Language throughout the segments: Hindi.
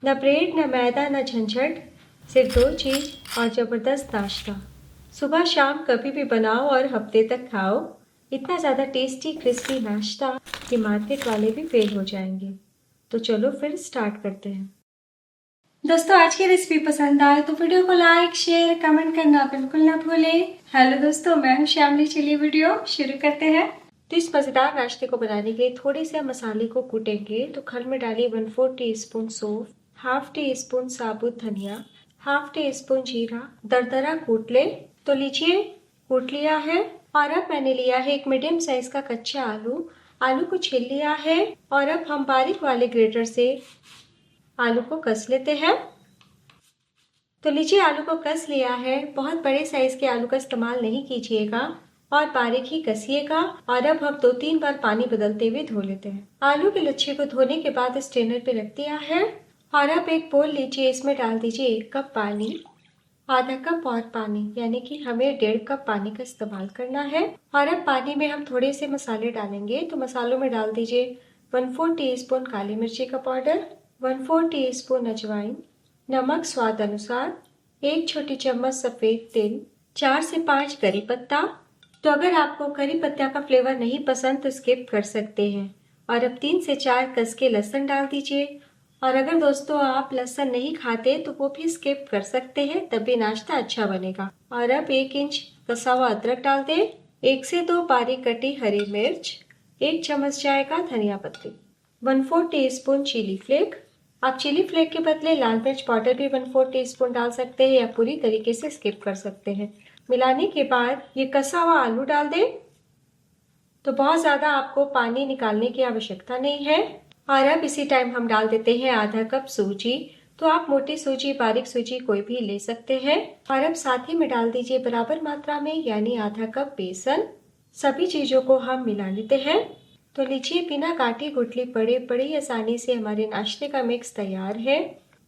न ब्रेड, न मैदा, न झंझट, सिर्फ 2 चीज और जबरदस्त नाश्ता। सुबह शाम कभी भी बनाओ और हफ्ते तक खाओ। इतना ज़्यादा टेस्टी क्रिस्पी नाश्ता कि मार्केट वाले भी फेल हो जाएंगे। तो चलो फिर स्टार्ट करते हैं। दोस्तों, आज की रेसिपी पसंद आए तो वीडियो को लाइक, शेयर, कमेंट करना बिल्कुल ना भूलें। हेलो दोस्तों, मैं हूं श्यामली। चलिए वीडियो शुरू करते हैं। तो इस मजेदार नाश्ते को बनाने के लिए थोड़े से मसाले को कूटेंगे। तो खल में डालिए 1/4 टीस्पून सौंफ, हाफ टी स्पून साबुत धनिया, हाफ टी स्पून जीरा, दरदरा कूट ले। तो लीजिए, कूट लिया है। और अब मैंने लिया है एक मीडियम साइज का कच्चा आलू। आलू को छील लिया है और अब हम बारीक वाले ग्रेटर से आलू को कस लेते हैं। तो लीजिए, आलू को कस लिया है। बहुत बड़े साइज के आलू का इस्तेमाल नहीं कीजिएगा और बारीक ही कसिएगा। और अब हम 2-3 बार पानी बदलते हुए धो लेते हैं। आलू के लच्छे को धोने के बाद स्ट्रेनर पे रख दिया है। और अब एक बोल लीजिए, इसमें डाल दीजिए 1 कप पानी, आधा कप और पानी, यानी कि हमें 1.5 कप पानी का इस्तेमाल करना है। और अब पानी में हम थोड़े से मसाले डालेंगे। तो मसालों में डाल दीजिए 1/4 टीस्पून काली मिर्ची का पाउडर, 1/4 टीस्पून अजवाइन, नमक स्वाद अनुसार, 1 छोटी चम्मच सफेद तिल, 4 से 5 करी पत्ता। तो अगर आपको करी पत्ता का फ्लेवर नहीं पसंद तो स्किप कर सकते हैं। और अब 3 से 4 कस के लहसुन डाल दीजिए। और अगर दोस्तों आप लहसुन नहीं खाते तो वो भी स्किप कर सकते हैं, तब भी नाश्ता अच्छा बनेगा। और अब 1 इंच कसा हुआ अदरक डाल दें, 1 से 2 बारीक कटी हरी मिर्च, 1 चम्मच चाय का धनिया पत्ती, 1/4 टीस्पून चिली फ्लेक। आप चिली फ्लेक के बदले लाल मिर्च पाउडर भी 1/4 टीस्पून डाल सकते हैं या पूरी तरीके से स्किप कर सकते हैं। मिलाने के बाद ये कसा हुआ आलू डाल दें। तो बहुत ज्यादा आपको पानी निकालने की आवश्यकता नहीं है। और अब इसी टाइम हम डाल देते हैं आधा कप सूजी। तो आप मोटी सूजी, बारीक सूजी कोई भी ले सकते हैं। और अब साथ ही में डाल दीजिए बराबर मात्रा में, यानी आधा कप बेसन। सभी चीजों को हम मिला लेते हैं। तो लीजिए, बिना काटी गुटली पड़े बड़ी आसानी से हमारे नाश्ते का मिक्स तैयार है।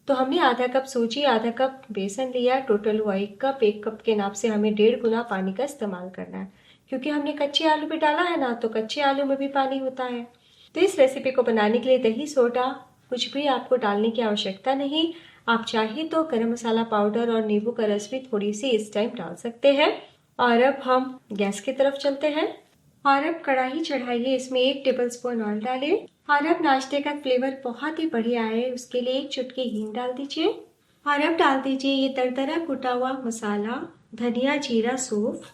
तो हमने आधा कप सूजी, आधा कप बेसन लिया। टोटल हुआ 1 कप। 1 कप के नाप से हमें 1.5 गुना पानी का इस्तेमाल करना है, क्योंकि हमने कच्चे आलू भी डाला है ना, तो कच्चे आलू में भी पानी होता है। तो इस रेसिपी को बनाने के लिए दही, सोडा कुछ भी आपको डालने की आवश्यकता नहीं। आप चाहे तो गरम मसाला पाउडर और नींबू का रस भी थोड़ी सी इस टाइम डाल सकते हैं। और अब हम गैस की तरफ चलते हैं। और अब कढ़ाई चढ़ाइए, इसमें 1 टेबलस्पून ऑयल डालें। और अब नाश्ते का फ्लेवर बहुत ही बढ़िया है, उसके लिए 1 चुटकी हींग डाल दीजिए। और अब डाल दीजिए ये दरदरा कुटा हुआ मसाला, धनिया, जीरा, सौंफ।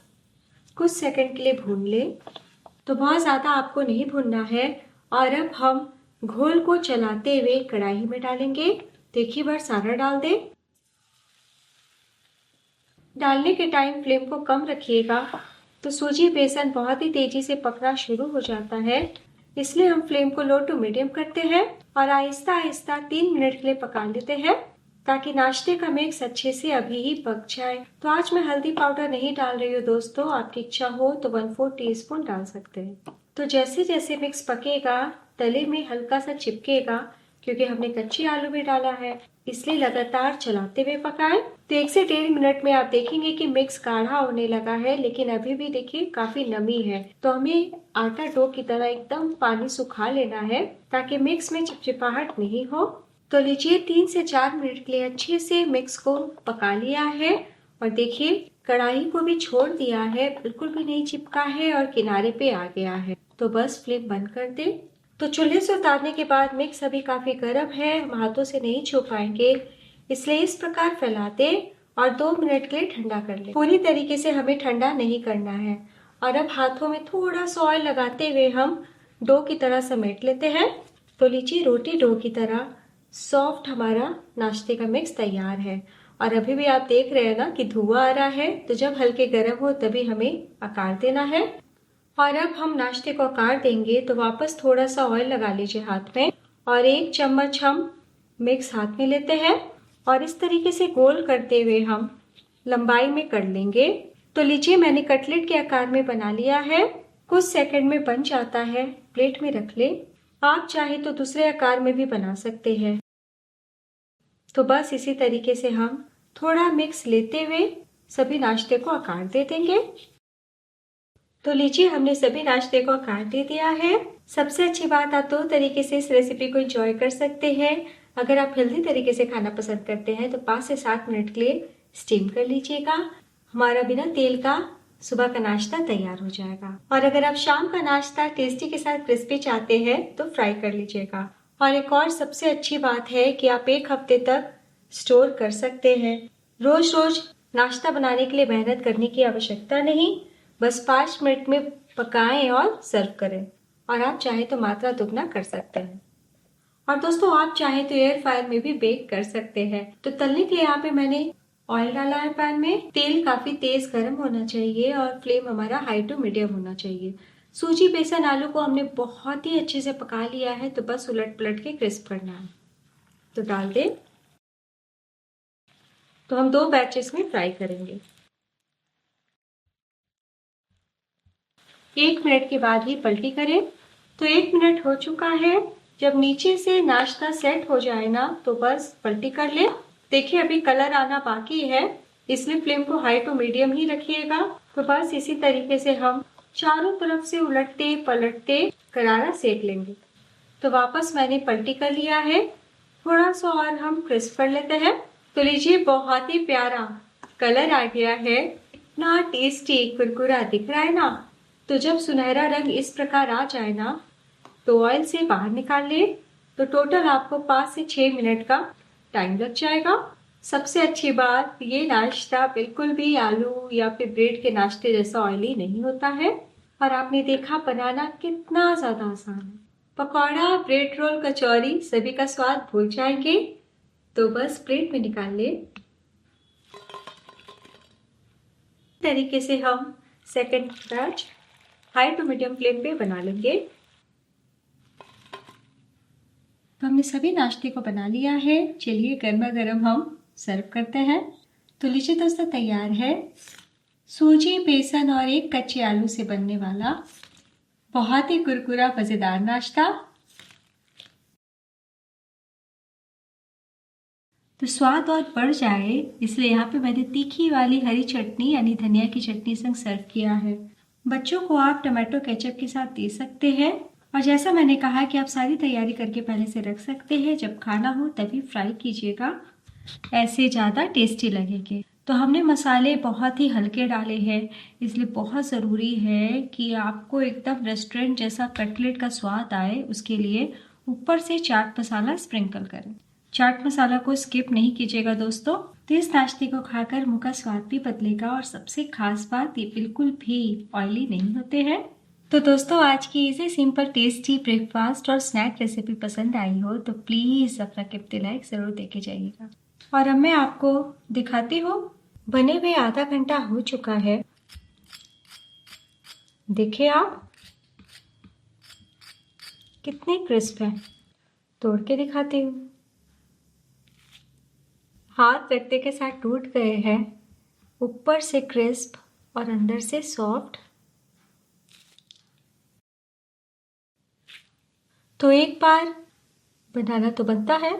कुछ सेकंड के लिए भून लें। तो बहुत ज्यादा आपको नहीं भूनना है। और अब हम घोल को चलाते हुए कढ़ाई में डालेंगे। तो एक ही बार सारा डाल दें। डालने के टाइम फ्लेम को कम रखिएगा, तो सूजी बेसन बहुत ही तेजी से पकना शुरू हो जाता है। इसलिए हम फ्लेम को लो टू मीडियम करते हैं और आहिस्ता आहिस्ता 3 मिनट के लिए पका लेते हैं, ताकि नाश्ते का मिक्स अच्छे से अभी ही पक जाए। तो आज मैं हल्दी पाउडर नहीं डाल रही हूँ दोस्तों, आपकी इच्छा हो तो 1/4 टीस्पून डाल सकते हैं। तो जैसे जैसे मिक्स पकेगा, तले में हल्का सा चिपकेगा, क्योंकि हमने कच्चे आलू भी डाला है, इसलिए लगातार चलाते हुए पकाएं। तो 1 से 1.5 मिनट में आप देखेंगे कि मिक्स गाढ़ा होने लगा है, लेकिन अभी भी देखिए काफी नमी है। तो हमें आटा डो की तरह एकदम पानी सुखा लेना है, ताकि मिक्स में चिपचिपाहट नहीं हो। तो लीजिए, 3 से 4 मिनट के लिए अच्छे से मिक्स को पका लिया है। और देखिए, कढ़ाई को भी छोड़ दिया है, बिल्कुल भी नहीं चिपका है और किनारे पे आ गया है। तो बस फ्लेम बंद कर दे। तो चूल्हे से उतारने के बाद मिक्स अभी काफी गर्म है, हम हाथों से नहीं छू पाएंगे, इसलिए इस प्रकार फैला दे और 2 मिनट के लिए ठंडा कर ले। पूरी तरीके से हमें ठंडा नहीं करना है। और अब हाथों में थोड़ा सा ऑयल लगाते हुए हम डो की तरह समेट लेते हैं। तो लीजिए, रोटी डो की तरह सॉफ्ट हमारा नाश्ते का मिक्स तैयार है। और अभी भी आप देख रहे हैं ना कि धुआं आ रहा है, तो जब हल्के गर्म हो तभी हमें आकार देना है। और अब हम नाश्ते को आकार देंगे, तो वापस थोड़ा सा ऑयल लगा लीजिए हाथ में और 1 चम्मच हम मिक्स हाथ में लेते हैं और इस तरीके से गोल करते हुए हम लंबाई में कर लेंगे। तो लीजिए, मैंने कटलेट के आकार में बना लिया है। कुछ सेकंड में बन जाता है। प्लेट में रख ले। आप चाहे तो दूसरे आकार में भी बना सकते हैं। तो बस इसी तरीके से हम थोड़ा मिक्स लेते हुए सभी नाश्ते को आकार दे देंगे। तो लीजिए, हमने सभी नाश्ते को आकार दे दिया है। सबसे अच्छी बात, आप 2 तरीके से इस रेसिपी को एंजॉय कर सकते हैं। अगर आप हेल्दी तरीके से खाना पसंद करते हैं तो 5 से 7 मिनट के लिए स्टीम कर लीजिएगा। हमारा बिना तेल का सुबह का नाश्ता तैयार हो जाएगा। और अगर आप शाम का नाश्ता टेस्टी के साथ क्रिस्पी चाहते हैं तो फ्राई कर लीजिएगा। और एक और सबसे अच्छी बात है कि आप 1 हफ्ते तक स्टोर कर सकते हैं। रोज रोज नाश्ता बनाने के लिए मेहनत करने की आवश्यकता नहीं, बस 5 मिनट में पकाएं और सर्व करें। और आप चाहे तो मात्रा दुगना कर सकते हैं। और दोस्तों आप चाहे तो एयर फ्रायर में भी बेक कर सकते हैं। तो तलने के लिए यहाँ पे मैंने ऑयल डाला है पैन में। तेल काफी तेज गर्म होना चाहिए और फ्लेम हमारा हाई टू मीडियम होना चाहिए। सूजी बेसन आलू को हमने बहुत ही अच्छे से पका लिया है, तो बस उलट पलट के क्रिस्प करना है। तो डाल दें। तो हम 2 बैचेस में फ्राई करेंगे। 1 मिनट के बाद ही पलटी करें। तो 1 मिनट हो चुका है। जब नीचे से नाश्ता सेट हो जाए ना तो बस पलटी कर ले। देखिए अभी कलर आना बाकी है, इसलिए फ्लेम को हाई टू मीडियम ही रखिएगा। तो बस इसी तरीके से हम चारों तरफ से उलटते पलटते करारा सेक लेंगे। तो वापस मैंने पलटी कर लिया है। थोड़ा सा और हम क्रिस्प कर लेते हैं। तो लीजिए बहुत ही प्यारा कलर आ गया है। इतना टेस्टी कुरकुरा दिख रहा है ना। तो जब सुनहरा रंग इस प्रकार आ जाए ना तो ऑयल से बाहर निकाल ले। तो टोटल आपको 5 से 6 मिनट का टाइम लग जाएगा। सबसे अच्छी बात, ये नाश्ता बिल्कुल भी आलू या फिर ब्रेड के नाश्ते जैसा ऑयली नहीं होता है। और आपने देखा बनाना कितना ज्यादा आसान है। पकौड़ा, ब्रेड रोल, कचौरी सभी का स्वाद भूल जाएंगे। तो बस प्लेट में निकाल ले। तरीके से हम second batch high to medium flame पे बना लेंगे। तो हमने सभी नाश्ते को बना लिया है। चलिए गर्मा गर्म हम सर्व करते हैं। तो लीजिए दोस्तों तैयार है सूजी, बेसन और एक कच्चे आलू से बनने वाला बहुत ही कुरकुरा मजेदार नाश्ता। तो स्वाद और बढ़ जाए इसलिए यहाँ पे मैंने तीखी वाली हरी चटनी यानी धनिया की चटनी संग सर्व किया है। बच्चों को आप टमाटो केचप के साथ दे सकते हैं। और जैसा मैंने कहा कि आप सारी तैयारी करके पहले से रख सकते हैं, जब खाना हो तभी फ्राई कीजिएगा, ऐसे ज़्यादा टेस्टी लगेंगे। तो हमने मसाले बहुत ही हल्के डाले हैं, इसलिए बहुत ज़रूरी है कि आपको एकदम रेस्टोरेंट जैसा कटलेट का स्वाद आए, उसके लिए ऊपर से चाट मसाला स्प्रिंकल करें। चाट मसाला को स्किप नहीं कीजिएगा दोस्तों। तो इस नाश्ते को खाकर मुंह का स्वाद भी बदलेगा और सबसे खास बात ये बिल्कुल भी ऑयली नहीं होते हैं। तो दोस्तों आज की इसे सिंपल टेस्टी ब्रेकफास्ट और स्नैक रेसिपी पसंद आई हो तो प्लीज़ अपना कीमती लाइक ज़रूर देके जाइएगा। और अब मैं आपको दिखाती हूँ। बने हुए आधा घंटा हो चुका है। देखिए आप कितने क्रिस्प हैं। तोड़ के दिखाती हूँ। हाथ रखते के साथ टूट गए हैं, ऊपर से क्रिस्प और अंदर से सॉफ्ट। तो एक बार बनाना तो बनता है।